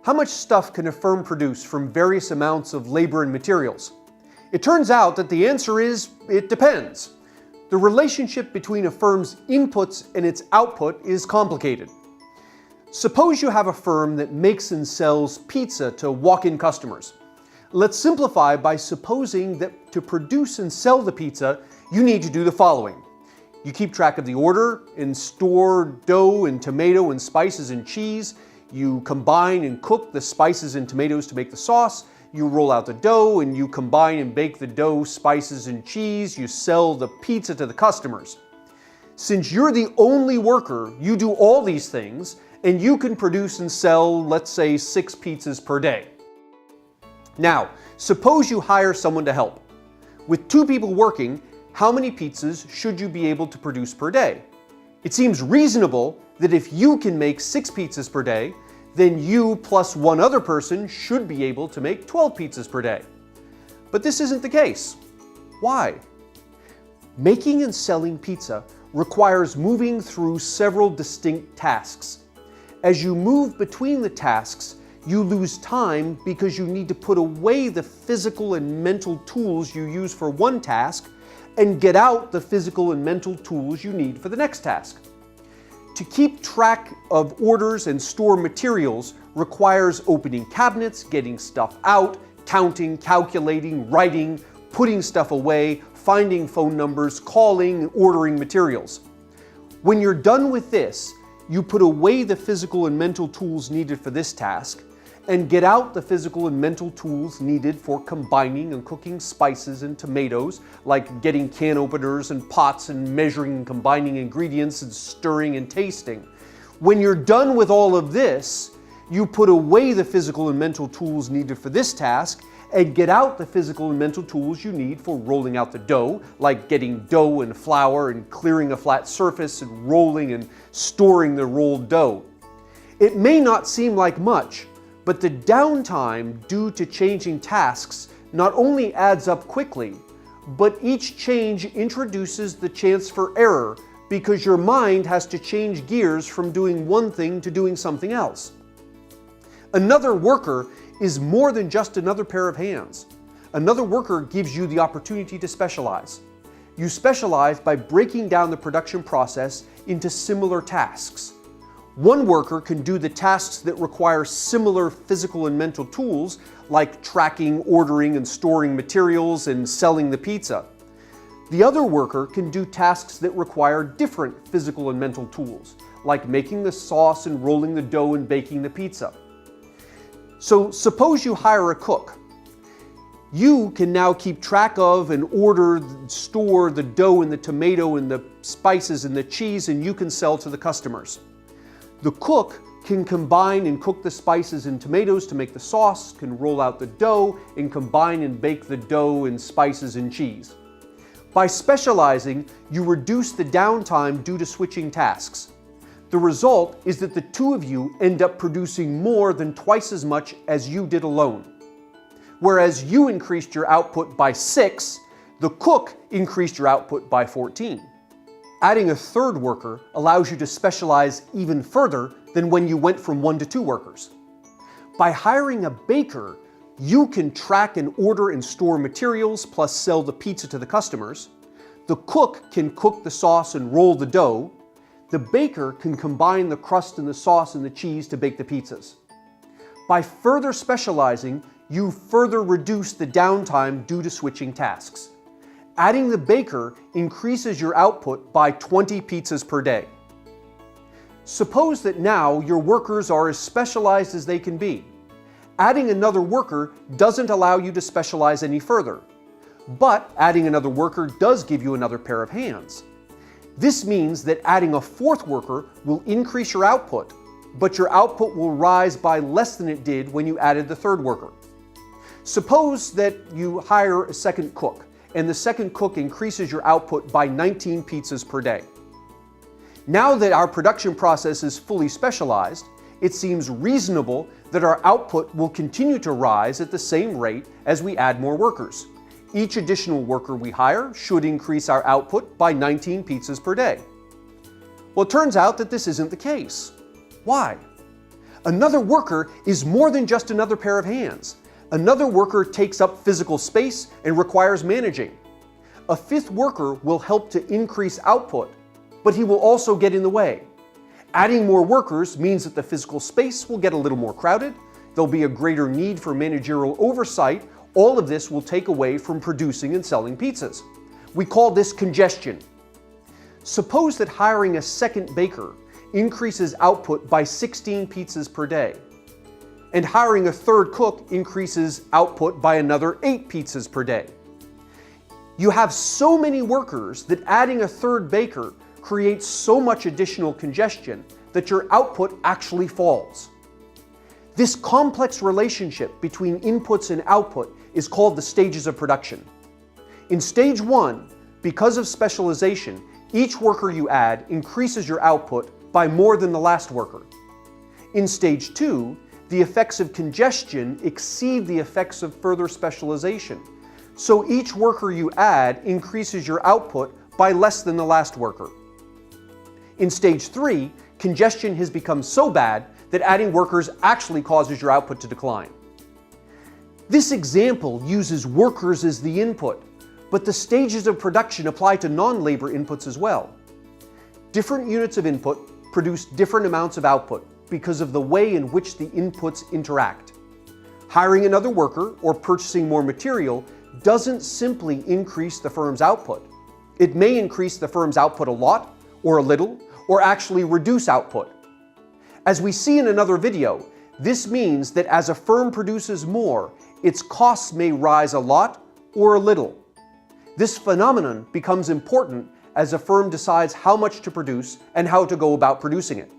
How much stuff can a firm produce from various amounts of labor and materials? It turns out that the answer is, it depends. The relationship between a firm's inputs and its output is complicated. Suppose you have a firm that makes and sells pizza to walk-in customers. Let's simplify by supposing that to produce and sell the pizza, you need to do the following. You keep track of the order and store dough and tomato and spices and cheese. You combine and cook the spices and tomatoes to make the sauce. You roll out the dough and you combine and bake the dough, spices, and cheese. You sell the pizza to the customers. Since you're the only worker, you do all these things and you can produce and sell, let's say, 6 pizzas per day. Now, suppose you hire someone to help. With 2 people working, how many pizzas should you be able to produce per day? It seems reasonable that if you can make 6 pizzas per day, then you plus 1 other person should be able to make 12 pizzas per day. But this isn't the case. Why? Making and selling pizza requires moving through several distinct tasks. As you move between the tasks, you lose time because you need to put away the physical and mental tools you use for one task and get out the physical and mental tools you need for the next task. To keep track of orders and store materials requires opening cabinets, getting stuff out, counting, calculating, writing, putting stuff away, finding phone numbers, calling, and ordering materials. When you're done with this, you put away the physical and mental tools needed for this task and get out the physical and mental tools needed for combining and cooking spices and tomatoes, like getting can openers and pots and measuring and combining ingredients and stirring and tasting. When you're done with all of this, you put away the physical and mental tools needed for this task and get out the physical and mental tools you need for rolling out the dough, like getting dough and flour and clearing a flat surface and rolling and storing the rolled dough. It may not seem like much, but the downtime due to changing tasks not only adds up quickly, but each change introduces the chance for error because your mind has to change gears from doing one thing to doing something else. Another worker is more than just another pair of hands. Another worker gives you the opportunity to specialize. You specialize by breaking down the production process into similar tasks. One worker can do the tasks that require similar physical and mental tools, like tracking, ordering, and storing materials and selling the pizza. The other worker can do tasks that require different physical and mental tools, like making the sauce and rolling the dough and baking the pizza. So suppose you hire a cook. You can now keep track of and order, store the dough and the tomato and the spices and the cheese, and you can sell to the customers. The cook can combine and cook the spices and tomatoes to make the sauce, can roll out the dough, and combine and bake the dough and spices and cheese. By specializing, you reduce the downtime due to switching tasks. The result is that the 2 of you end up producing more than twice as much as you did alone. Whereas you increased your output by 6, the cook increased your output by 14. Adding a 3rd worker allows you to specialize even further than when you went from 1 to 2 workers. By hiring a baker, you can track and order and store materials plus sell the pizza to the customers. The cook can cook the sauce and roll the dough. The baker can combine the crust and the sauce and the cheese to bake the pizzas. By further specializing, you further reduce the downtime due to switching tasks. Adding the baker increases your output by 20 pizzas per day. Suppose that now your workers are as specialized as they can be. Adding another worker doesn't allow you to specialize any further, but adding another worker does give you another pair of hands. This means that adding a 4th worker will increase your output, but your output will rise by less than it did when you added the 3rd worker. Suppose that you hire a 2nd cook, and the 2nd cook increases your output by 19 pizzas per day. Now that our production process is fully specialized, it seems reasonable that our output will continue to rise at the same rate as we add more workers. Each additional worker we hire should increase our output by 19 pizzas per day. Well, it turns out that this isn't the case. Why? Another worker is more than just another pair of hands. Another worker takes up physical space and requires managing. A fifth worker will help to increase output, but he will also get in the way. Adding more workers means that the physical space will get a little more crowded, there'll be a greater need for managerial oversight. All of this will take away from producing and selling pizzas. We call this congestion. Suppose that hiring a second baker increases output by 16 pizzas per day, and hiring a third cook increases output by another 8 pizzas per day. You have so many workers that adding a third baker creates so much additional congestion that your output actually falls. This complex relationship between inputs and output is called the stages of production. In stage 1, because of specialization, each worker you add increases your output by more than the last worker. In stage 2, the effects of congestion exceed the effects of further specialization. So each worker you add increases your output by less than the last worker. In stage 3, congestion has become so bad that adding workers actually causes your output to decline. This example uses workers as the input, but the stages of production apply to non-labor inputs as well. Different units of input produce different amounts of output because of the way in which the inputs interact. Hiring another worker or purchasing more material doesn't simply increase the firm's output. It may increase the firm's output a lot, or a little, or actually reduce output. As we see in another video, this means that as a firm produces more, its costs may rise a lot or a little. This phenomenon becomes important as a firm decides how much to produce and how to go about producing it.